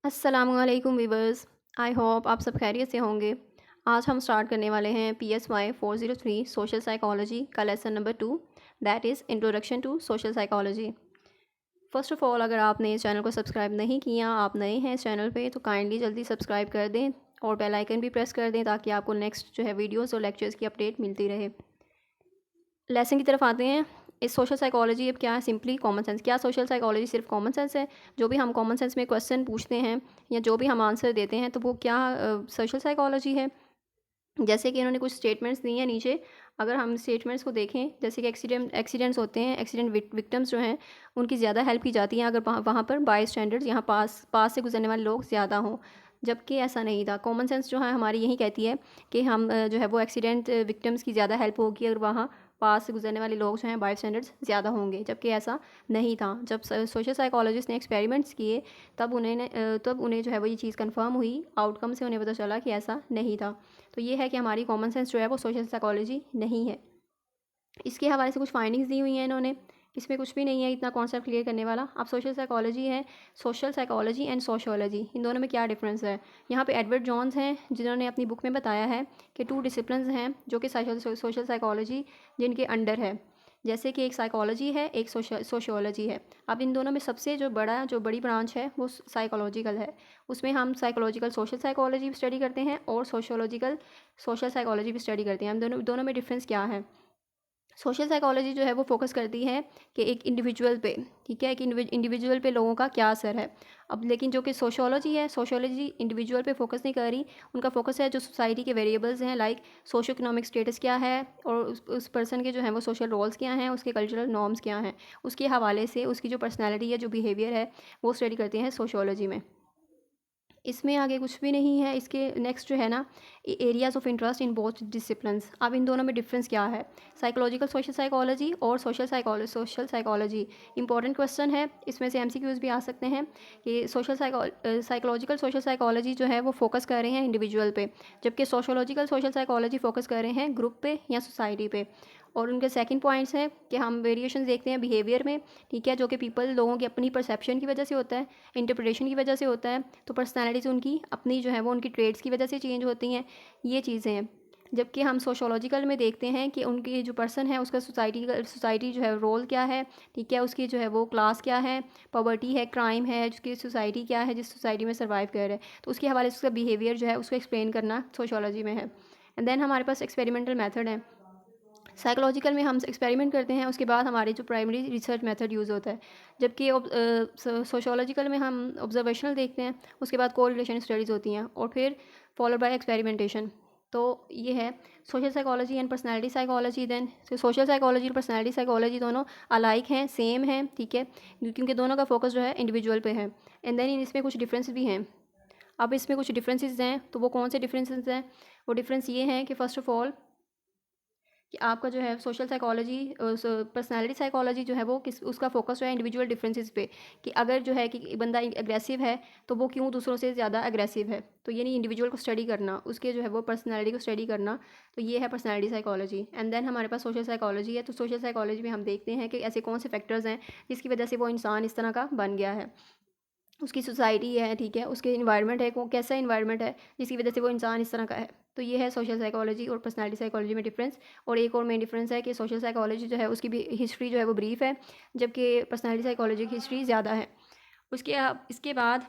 अस्सलामुअलैकुम viewers. I hope आप सब खैरियत से होंगे। आज हम स्टार्ट करने वाले हैं PSY 403 सोशल साइकोलॉजी का lesson number 2, that is introduction to social psychology. First of all, अगर आपने इस चैनल को सब्सक्राइब नहीं किया, आप नए हैं इस चैनल पे, तो काइंडली जल्दी सब्सक्राइब कर दें और बेल आइकन भी प्रेस कर दें ताकि आपको नेक्स्ट जो है वीडियोज़ और लेक्चर्स की अपडेट मिलती रहे। लेसन की तरफ आते हैं। इस सोशल साइकोलॉजी अब क्या है? Simply common sense. क्या सोशल साइकोलॉजी सिर्फ कॉमन सेंस है? जो भी हम कॉमन सेंस में क्वेश्चन पूछते हैं या जो भी हम आंसर देते हैं तो वो क्या सोशल साइकोलॉजी है? जैसे कि इन्होंने कुछ स्टेटमेंट्स दी हैं नीचे। अगर हम स्टेटमेंट्स को देखें, जैसे कि एक्सीडेंट्स होते हैं, एक्सीडेंट विक्टिम्स जो हैं उनकी ज़्यादा हेल्प की जाती है अगर वहाँ पर बाई स्टैंडर्ड्स यहाँ पास पास से गुजरने वाले लोग ज़्यादा हों, जबकि ऐसा नहीं था। कॉमन सेंस जो है हमारी यही कहती है कि हम जो है वो एक्सीडेंट विक्टिम्स की ज़्यादा हेल्प होगी अगर वहाँ पास से गुजरने वाले लोग जो हैं बाई स्टैंडर्ड्स ज़्यादा होंगे, जबकि ऐसा नहीं था। जब सोशल साइकोलॉजिस्ट ने एक्सपेरिमेंट्स किए तब उन्हें जो है वो ये चीज़ कंफर्म हुई, आउटकम से उन्हें पता चला कि ऐसा नहीं था। तो ये है कि हमारी कॉमन सेंस जो है वो सोशल साइकोलॉजी नहीं है। इसके हवाले से कुछ फाइंडिंग्स दी हुई हैं इन्होंने। इसमें कुछ भी नहीं है इतना कॉन्सेप्ट क्लियर करने वाला। अब सोशल साइकोलॉजी है, सोशल साइकोलॉजी एंड सोशियोलॉजी, इन दोनों में क्या डिफरेंस है? यहाँ पे एडवर्ड जॉन्स हैं जिन्होंने अपनी बुक में बताया है कि 2 डिसिप्लिन्स हैं जो कि सोशल साइकोलॉजी जिनके अंडर है। जैसे कि एक साइकोलॉजी है, एक सोशियोलॉजी है। अब इन दोनों में सबसे जो बड़ी ब्रांच है वो साइकोलॉजिकल है। उसमें हम साइकोलॉजिकल सोशल साइकोलॉजी भी स्टडी करते हैं और सोशियोलॉजिकल सोशल साइकोलॉजी भी स्टडी करते हैं। हम दोनों में डिफरेंस क्या है? सोशल साइकोलॉजी जो है वो फोकस करती है कि एक इंडिविजुअल पे, ठीक है, कि इंडिविजुअल पे लोगों का क्या असर है। अब लेकिन जो कि सोशियोलॉजी इंडिविजुअल पे फोकस नहीं कर रही, उनका फोकस है जो सोसाइटी के वेरिएबल्स हैं, लाइक सोशो इकोनॉमिक स्टेटस क्या है और उस पर्सन के जो हैं वो सोशल रोल्स क्या हैं, उसके कल्चरल नॉर्म्स क्या हैं, उसके हवाले से उसकी जो पर्सनैलिटी है, जो बिहेवियर है, वो स्टडी करते हैं सोशियोलॉजी में। इसमें आगे कुछ भी नहीं है। इसके नेक्स्ट जो है ना, areas of interest in both disciplines. अब इन दोनों में डिफरेंस क्या है? साइकोलॉजिकल सोशल साइकोलॉजी और सोशल साइकोलॉजी। इंपॉर्टेंट क्वेश्चन है, इसमें से MCQs भी आ सकते हैं कि साइकोलॉजिकल सोशल साइकोलॉजी जो है वो फोकस कर रहे हैं इंडिविजुअल पे, जबकि सोशोलॉजिकल सोशल साइकोलॉजी फोकस कर रहे हैं ग्रुप पे या सोसाइटी पे। और उनके सेकंड पॉइंट्स हैं कि हम वेरिएशन देखते हैं बिहेवियर में, ठीक है, जो कि लोगों की अपनी परसेप्शन की वजह से होता है, इंटरप्रिटेशन की वजह से होता है। तो पर्सनैलिटीज़ उनकी अपनी जो है वो उनकी ट्रेड्स की वजह से चेंज होती हैं, ये चीज़ें हैं। जबकि हम सोशोलॉजिकल में देखते हैं कि उनकी जो पर्सन है उसका सोसाइटी जो है रोल क्या है, ठीक है, उसकी जो है वो क्लास क्या है, पॉवर्टी है, क्राइम है, उसकी सोसाइटी क्या है, जिस सोसाइटी में सर्वाइव कर रहा है, तो उसके हवाले से उसका बिहेवियर जो है उसको एक्सप्लेन करना सोशोलॉजी में है। एंड देन हमारे पास एक्सपेरिमेंटल मेथड है। साइकोलॉजिकल में हम एक्सपेरिमेंट करते हैं, उसके बाद हमारे जो प्राइमरी रिसर्च मेथड यूज़ होता है, जबकि सोशोलॉजिकल में हम ऑब्जर्वेशनल देखते हैं, उसके बाद कोरिलेशन स्टडीज़ होती हैं और फिर फॉलोड बाय एक्सपेरिमेंटेशन। तो ये है social psychology and personality psychology. Then social psychology और पर्सनालिटी साइकोलॉजी दोनों अलाइक हैं, सेम हैं, ठीक है, क्योंकि दोनों का फोकस जो है इंडिविजुअल पे है। एंड देन इसमें कुछ डिफरेंस भी हैं। अब इसमें कुछ डिफरेंसेस हैं, तो वो कौन से डिफरेंसेस हैं? वो डिफरेंस ये हैं कि फ़र्स्ट ऑफ़ ऑल कि आपका जो है सोशल साइकोलॉजी पर्सनालिटी साइकोलॉजी जो है वो किस उसका फोकस जो है इंडिविजुअल डिफरेंसेस पे, कि अगर जो है कि बंदा एग्रेसिव है तो वो क्यों दूसरों से ज़्यादा एग्रेसिव है, तो ये नहीं, इंडिविजुअल को स्टडी करना, उसके जो है वो पर्सनालिटी को स्टडी करना, तो ये है पर्सनालिटी साइकोलॉजी। एंड देन हमारे पास सोशल साइकोलॉजी है। तो सोशल साइकोलॉजी में हम देखते हैं कि ऐसे कौन से फैक्टर्स हैं जिसकी वजह से वो इंसान इस तरह का बन गया है। उसकी सोसाइटी है, ठीक है, उसके इन्वायरमेंट है, कैसा इन्वायरमेंट है जिसकी वजह से वो इंसान इस तरह का है। तो ये है सोशल साइकोलॉजी और पर्सनालिटी साइकोलॉजी में डिफरेंस। और एक और मेन डिफरेंस है कि सोशल साइकोलॉजी जो है उसकी भी हिस्ट्री जो है वो ब्रीफ है, जबकि पर्सनालिटी साइकोलॉजी की हिस्ट्री ज़्यादा है। इसके बाद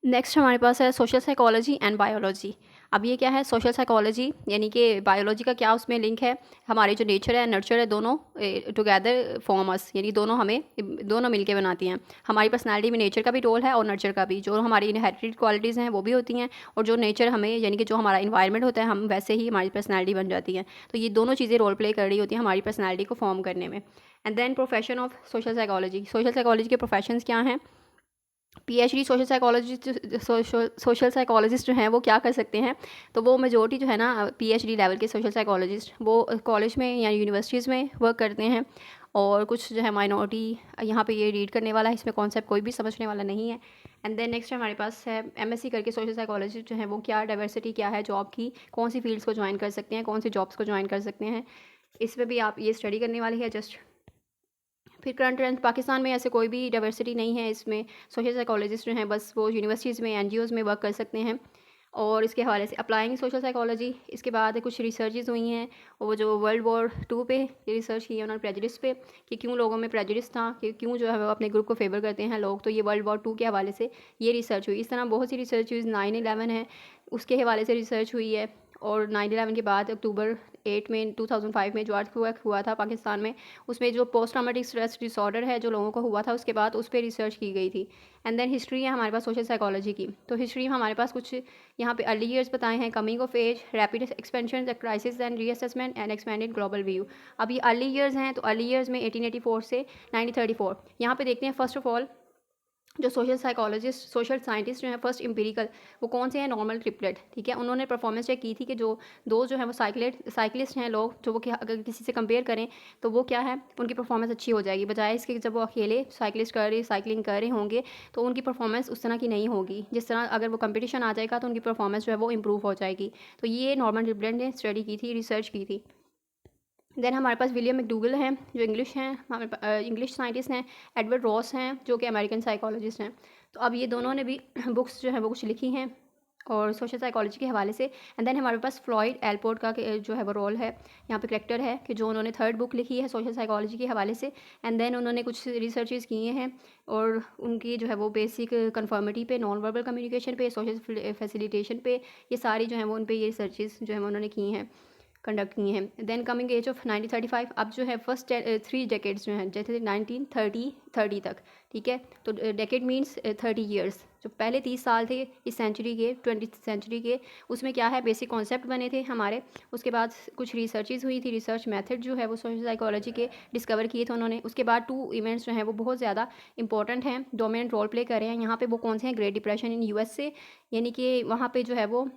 नेक्स्ट हमारे पास है सोशल साइकोलॉजी एंड बायोलॉजी। अब ये क्या है? सोशल साइकोलॉजी यानी कि बायोलॉजी का क्या उसमें लिंक है? हमारे जो नेचर है, नर्चर है, दोनों टुगेदर फॉर्म अस, यानी दोनों मिलके बनाती हैं। हमारी पर्सनालिटी में नेचर का भी रोल है और नर्चर का भी। जो हमारी इनहेरिटेड क्वालिटीज़ हैं वो भी होती हैं, और जो नेचर हमें, यानी कि जो हमारा इन्वायरमेंट होता है, हम वैसे ही हमारी पर्सनैलिटी बन जाती है। तो ये दोनों चीज़ें रोल प्ले कर रही होती हैं हमारी पर्सनैलिटी को फॉर्म करने में। And then profession of social psychology. Social psychology के प्रोफेशंस क्या हैं? PhD सोशल साइकोलॉजिस्ट जो हैं वो क्या कर सकते हैं? तो वो मेजोरिटी जो है ना PhD लेवल के सोशल साइकोलॉजिस्ट वो कॉलेज में या यूनिवर्सिटीज़ में वर्क करते हैं, और कुछ जो है माइनॉरिटी यहाँ पे ये रीड करने वाला है, इसमें कॉन्सेप्ट कोई भी समझने वाला नहीं है। एंड देन नेक्स्ट हमारे पास है MSc करके सोशल साइकोलॉजिस्ट जो है वो क्या डाइवर्सिटी क्या है जॉब की, कौन सी फील्ड्स को ज्वाइन कर सकते हैं, कौन सी जॉब्स को ज्वाइन कर सकते हैं, इसमें भी आप ये स्टडी करने वाली है जस्ट। फिर करंट ट्रेंड, पाकिस्तान में ऐसे कोई भी डाइवर्सिटी नहीं है इसमें। सोशल साइकोलॉजिस्ट जो हैं बस वो यूनिवर्सिटीज़ में, एनजीओज़ में वर्क कर सकते हैं। और इसके हवाले से अप्लाइंग सोशल साइकोलॉजी, इसके बाद कुछ रिसर्चेस हुई हैं, और वो जो वर्ल्ड वॉर 2 पे रिसर्च की है उन्होंने, प्रेजुडिस पे, कि क्यों लोगों में प्रेजुडिस था, कि क्यों जो है वो अपने ग्रुप को फेवर करते हैं लोग। तो ये वर्ल्ड वॉर 2 के हवाले से ये रिसर्च हुई। इस तरह बहुत सी रिसर्च हुई। 9/11 है उसके हवाले से रिसर्च हुई है। और 9/11 के बाद अक्टूबर 8 में 2005 में जो अर्थक्वेक हुआ था पाकिस्तान में, उसमें जो पोस्ट ट्रॉमेटिक स्ट्रेस डिसऑर्डर है जो लोगों को हुआ था, उसके बाद उस पर रिसर्च की गई थी। एंड देन हिस्ट्री है हमारे पास सोशल साइकोलॉजी की। तो हिस्ट्री में हमारे पास कुछ यहाँ पे अर्ली ईयर्स बताए हैं, coming of age, rapid expansion, crisis and reassessment and expanded global view. अब ये अर्ली ईयर्स हैं, तो अर्ली ईयर्स में 1884 से 1934। यहाँ पे देखते हैं फर्स्ट ऑफ ऑल जो सोशल साइकोलॉजिस्ट, सोशल साइंटिस्ट जो हैं, फर्स्ट एम्पिरिकल वो कौन से हैं, नॉर्मल ट्रिपलेट, ठीक है। उन्होंने परफॉर्मेंस चेक की थी कि जो दो जो है वो साइकिलिस्ट हैं लोग, जो वो अगर किसी से कंपेयर करें तो वो क्या है, उनकी परफॉर्मेंस अच्छी हो जाएगी, बजाय इसके कि जब वो अकेले साइकिलिंग कर रहे होंगे तो उनकी परफॉर्मेंस उस तरह की नहीं होगी। जिस तरह अगर वो कंपटीशन आ जाएगा तो उनकी परफॉर्मेंस जो है वो इम्प्रूव हो जाएगी। तो ये नॉर्मन ट्रिपलेट ने स्टडी की थी, रिसर्च की थी। देन हमारे पास विलियम मैकडूगल हैं जो इंग्लिश हैं, हमारे इंग्लिश साइंटिस्ट हैं। एडवर्ड रॉस हैं जो कि अमेरिकन साइकोलॉजिस्ट हैं। तो अब ये दोनों ने भी बुक्स जो है वो कुछ लिखी हैं और सोशल साइकोलॉजी के हवाले से। एंड देन हमारे पास फ्लॉयड एल्पोर्ट का जो है वो रोल है यहाँ पे, करेक्टर है कि जो उन्होंने 3rd बुक लिखी है सोशल साइकोलॉजी के हवाले से। एंड देन उन्होंने कुछ रिसर्चेस किए हैं और उनकी जो है वो बेसिक कन्फर्मिटी पे, नॉन वर्बल कम्युनिकेशन पे, सोशल फैसिलिटेशन पे, ये सारी जो है वो उन पे ये रिसर्चेस जो है उन्होंने की हैं, कंडक्ट किए हैं। देन कमिंग एज ऑफ 1935, अब जो है फर्स्ट 3 डेकेड्स जो हैं, जैसे 1930 तक, ठीक है। तो डेकेड मीन्स 30 ईयर्स। जो पहले 30 साल थे इस सेंचुरी के, 20th सेंचुरी के, उसमें क्या है, बेसिक कॉन्सेप्ट बने थे हमारे। उसके बाद कुछ रिसर्चेज हुई थी, रिसर्च मेथड जो है वो सोशल साइकोलॉजी के डिस्कवर किए थे उन्होंने। उसके बाद 2 इवेंट्स जो हैं वो बहुत ज़्यादा इंपॉर्टेंट हैं, डोमिनेंट रोल प्ले कर रहे हैं यहाँ पे। वो कौन से हैं, ग्रेट डिप्रेशन इन यूएसए, यानी कि वहाँ पे जो है वो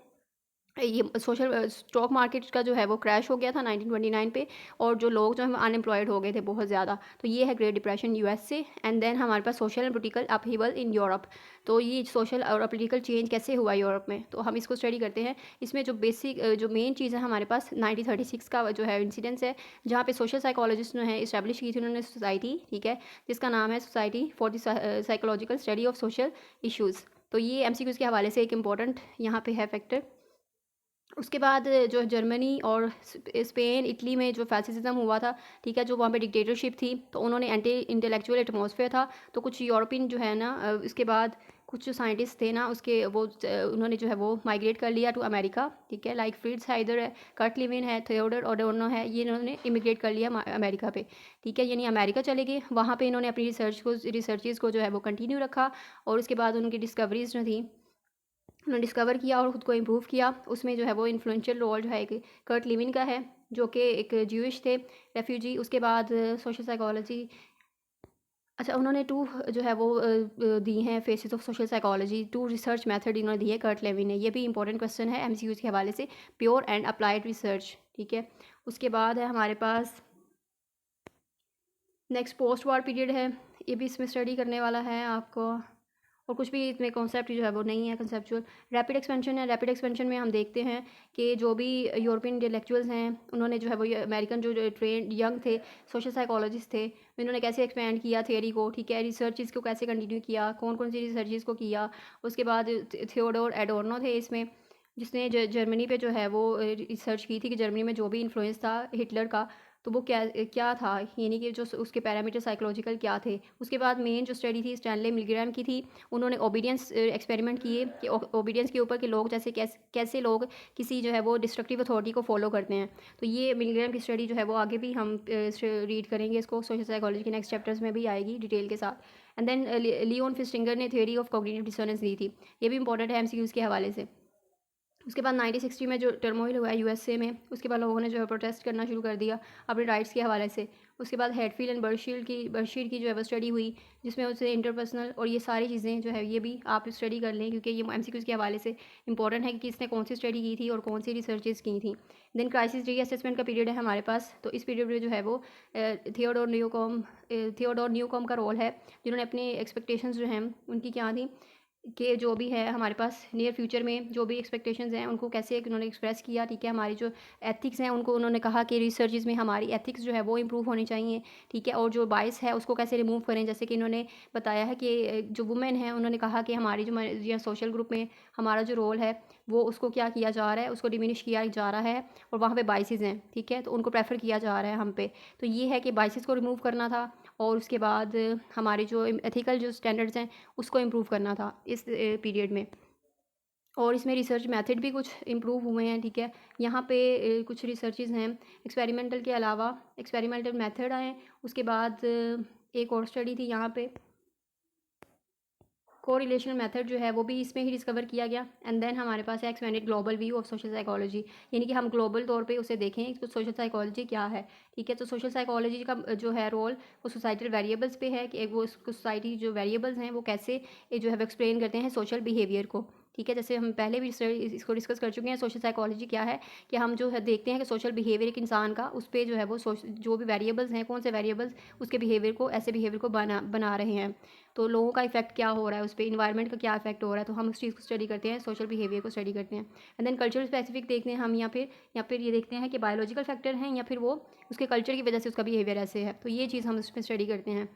ये सोशल स्टॉक मार्केट का जो है वो क्रैश हो गया था 1929 पे, और जो लोग जो हैं अनएम्प्लॉयड हो गए थे बहुत ज़्यादा। तो ये है Great Depression USA. And then हमारे पास social and political upheaval in Europe. तो ये सोशल और पोलिटिकल चेंज कैसे हुआ यूरोप में, तो हम इसको स्टडी करते हैं। इसमें जो बेसिक जो मेन चीज़ है हमारे पास 1936 का जो है इंसिडेंस है, जहाँ पे सोशल साइकोलॉजिस्ट जो है इस्टेब्लिश की थी उन्होंने सोसाइटी, ठीक है, जिसका नाम है society for the psychological study of social issues. तो ये एमसीक्यूज़ के हवाले से एक इम्पॉर्टेंट यहाँ पे है फैक्टर। उसके बाद जो जर्मनी और स्पेन, इटली में जो फैसिज्म हुआ था, ठीक है, जो वहाँ पे डिक्टेटरशिप थी, तो उन्होंने एंटी इंटेलेक्चुअल एटमॉस्फेयर था। तो कुछ यूरोपियन जो है ना, इसके बाद कुछ जो साइंटिस्ट थे ना उसके वो उन्होंने जो है वो माइग्रेट कर लिया टू अमेरिका, ठीक है। लाइक फ्रिट्ज हाइडर है, कर्ट लिविन है, थियोडर एडोर्नो है, ये इन्होंने इमिग्रेट कर लिया अमेरिका पे, ठीक है। यानी अमेरिका चले गए, वहाँ पे इन्होंने अपनी रिसर्चेज़ को जो है वो कंटिन्यू रखा। और उसके बाद उनकी डिस्कवरीज जो थी उन्होंने डिस्कवर किया और ख़ुद को इम्प्रूव किया। उसमें जो है वो इन्फ्लुएंशियल रोल जो है एक कर्ट लिविन का है, जो कि एक ज्यूइश थे रेफ्यूजी। उसके बाद सोशल साइकोलॉजी, अच्छा, उन्होंने 2 जो है वो दी हैं faces of social psychology, 2 research method इन्होंने दिए कर्ट लेविन ने। ये भी इंपॉर्टेंट क्वेश्चन है एमसीक्यूज़ के हवाले से, प्योर एंड अप्लाइड रिसर्च, ठीक है। उसके बाद है हमारे पास नेक्स्ट पोस्ट वार पीरियड है, ये भी इसमें स्टडी करने वाला है आपको। और कुछ भी इसमें कॉन्सेप्ट जो है वो नहीं है कंसेप्चुअल। रैपिड एक्सपेंशन है, रैपिड एक्सपेंशन में हम देखते हैं कि जो भी यूरोपियन इंटेलेक्चुअल्स हैं उन्होंने जो है वो अमेरिकन जो ट्रेन यंग थे सोशल साइकोलॉजिस्ट थे, उन्होंने कैसे एक्सपेंड किया थियोरी को, ठीक है, रिसर्चेज़ को कैसे कंटिन्यू किया, कौन कौन सी रिसर्चेज़ को किया। उसके बाद थियोडोर एडोर्नो थे इसमें, जिसने जर्मनी पे जो है वो रिसर्च की थी कि जर्मनी में जो भी इन्फ्लुएंस था हिटलर का, तो वो क्या क्या था, यानी कि जो उसके पैरामीटर साइकोलॉजिकल क्या थे। उसके बाद मेन जो स्टडी थी स्टैनले मिलग्राम की थी। उन्होंने ओबीडियंस एक्सपेरिमेंट किए कि ओबीडियंस के ऊपर कि लोग जैसे कैसे लोग किसी जो है वो डिस्ट्रक्टिव अथॉरिटी को फॉलो करते हैं। तो ये मिलग्राम की स्टडी जो है वो आगे भी हम रीड करेंगे इसको, सोशल साइकोलॉजी के नेक्स्ट चैप्टर्स में भी आएगी डिटेल के साथ। एंड देन लियोन फिस्टिंगर ने थ्योरी ऑफ कॉग्निटिव डिसोनेंस दी थी, ये भी इंपॉर्टेंट है एमसीक्यूज़ के हवाले से। उसके बाद 1960 में जो टर्मोइल हुआ है यूएसए में, उसके बाद लोगों ने जो है प्रोटेस्ट करना शुरू कर दिया अपने राइट्स के हवाले से। उसके बाद हेडफील्ड एंड बर्शील की जो है वो स्टडी हुई, जिसमें उससे इंटरपर्सनल और ये सारी चीज़ें जो है ये भी आप स्टडी कर लें, क्योंकि ये एमसीक्यूज़ के हवाले से इंपॉर्टेंट है कि किसने कौन सी स्टडी की थी और कौन सी रिसर्चेज की थी। देन क्राइसिस रीअसेसमेंट का पीरियड है हमारे पास, तो इस पीरियड में जो है वो थियोडोर न्यूकॉम का रोल है, जिन्होंने अपनी एक्सपेक्टेशंस जो हैं उनकी क्या थी कि जो भी है हमारे पास नियर फ्यूचर में जो भी एक्सपेक्टेशंस हैं उनको कैसे उन्होंने एक्सप्रेस किया, ठीक है। हमारी जो एथिक्स हैं उनको उन्होंने कहा कि रिसर्चेज में हमारी एथिक्स जो है वो इम्प्रूव होनी चाहिए, ठीक है। और जो बाइस है उसको कैसे रिमूव करें, जैसे कि इन्होंने बताया है कि जो वुमेन है उन्होंने कहा कि हमारी जो सोशल ग्रुप में हमारा जो रोल है वो उसको क्या किया जा रहा है, उसको डिमिनिश किया जा रहा है, और वहाँ पे बाइसेस हैं, ठीक है। तो उनको प्रेफर किया जा रहा है हम पे। तो ये है कि बाइसेस को रिमूव करना था, और उसके बाद हमारे जो एथिकल जो स्टैंडर्ड्स हैं उसको इम्प्रूव करना था इस पीरियड में। और इसमें रिसर्च मेथड भी कुछ इम्प्रूव हुए हैं, ठीक है। यहाँ पे कुछ रिसर्चेज़ हैं एक्सपेरिमेंटल के अलावा, एक्सपेरिमेंटल मेथड आए, उसके बाद एक और स्टडी थी यहाँ पे कोरिलेशन मेथड जो है वो भी इसमें ही डिस्कवर किया गया। एंड देन हमारे पास है expanded global view of social psychology, यानी कि हम ग्लोबल तौर पे उसे देखें कि सोशल साइकोलॉजी क्या है, ठीक है। तो सोशल साइकोलॉजी का जो है रोल वो सोसाइटल वेरिएबल्स पे है, कि एक वो सोसाइटी जो वेरिएबल्स हैं वो कैसे जो है वो एक्सप्लेन करते हैं सोशल बिहेवियर को, ठीक है। जैसे हम पहले भी इसको डिस्कस कर चुके हैं, सोशल साइकोलॉजी क्या है कि हम जो है देखते हैं कि सोशल बिहेवियर एक इंसान का, उस पर जो है वो जो भी वेरिएबल्स हैं, कौन से वेरिएबल्स उसके बिहेवियर को, ऐसे बिहेवियर को बना रहे हैं। तो लोगों का इफेक्ट क्या हो रहा है उस पर, इन्वायरमेंट का क्या इफेक्ट हो रहा है, तो हम उस चीज़ को स्टडी करते हैं, सोशल बिहेवियर को स्टडी करते हैं। एंड देन कल्चर स्पेसिफिक देखते हैं हम, या फिर ये देखते हैं कि बायोलॉजिकल फैक्टर हैं या फिर वो उसके कल्चर की वजह से उसका बिहेवियर ऐसे है, तो ये चीज़ हम उसमें स्टडी करते हैं।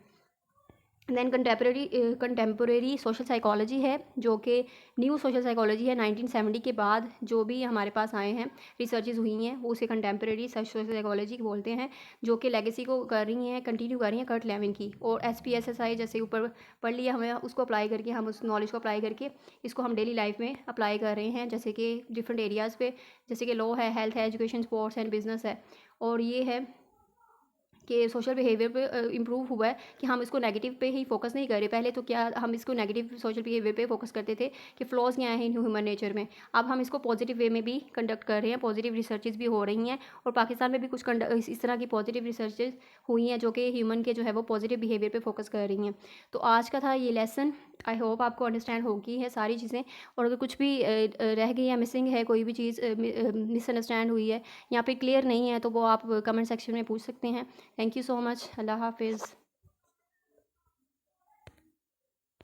दैन कंटेम्प्रेरी सोशल साइकोलॉजी है, जो कि न्यू सोशल साइकोलॉजी है 1970 के बाद जो भी हमारे पास आए हैं, रिसर्चेज हुई हैं, वो उसे कंटेम्प्रेरी सोशल साइकोलॉजी बोलते हैं, जो कि लेगेसी को कर रही हैं, कंटिन्यू कर रही हैं कर्ट लेविन की। और SPSSI जैसे ऊपर पढ़ लिया, हमें उसको अप्लाई करके, हम उस नॉलेज को अप्लाई करके इसको हम डेली लाइफ में अप्लाई कर रहे हैं, जैसे कि डिफरेंट एरियाज़ पे, जैसे कि लॉ है, हेल्थ है, एजुकेशन, स्पोर्ट्स एंड बिजनेस है। और ये है कि सोशल बिहेवियर पे इम्प्रूव हुआ है, कि हम इसको नेगेटिव पे ही फोकस नहीं कर रहे। पहले तो क्या हम इसको नेगेटिव सोशल बिहेवियर पे फोकस करते थे कि फ्लॉज क्या हैं ह्यूमन नेचर में, अब हम इसको पॉजिटिव वे में भी कंडक्ट कर रहे हैं, पॉजिटिव रिसर्चेज भी हो रही हैं, और पाकिस्तान में भी कुछ इस तरह की पॉजिटिव रिसर्चेज हुई हैं जो कि ह्यूमन के जो है वो पॉजिटिव बिहेवियर पे फोकस कर रही हैं। तो आज का था ये लेसन, आई होप आपको अंडरस्टैंड होगी है सारी चीज़ें। और अगर कुछ भी रह गई या मिसिंग है, कोई भी चीज़ मिसअंडरस्टैंड हुई है, यहाँ पे क्लियर नहीं है, तो वो आप कमेंट सेक्शन में पूछ सकते हैं। Thank you so much. अल्लाह हाफिज़।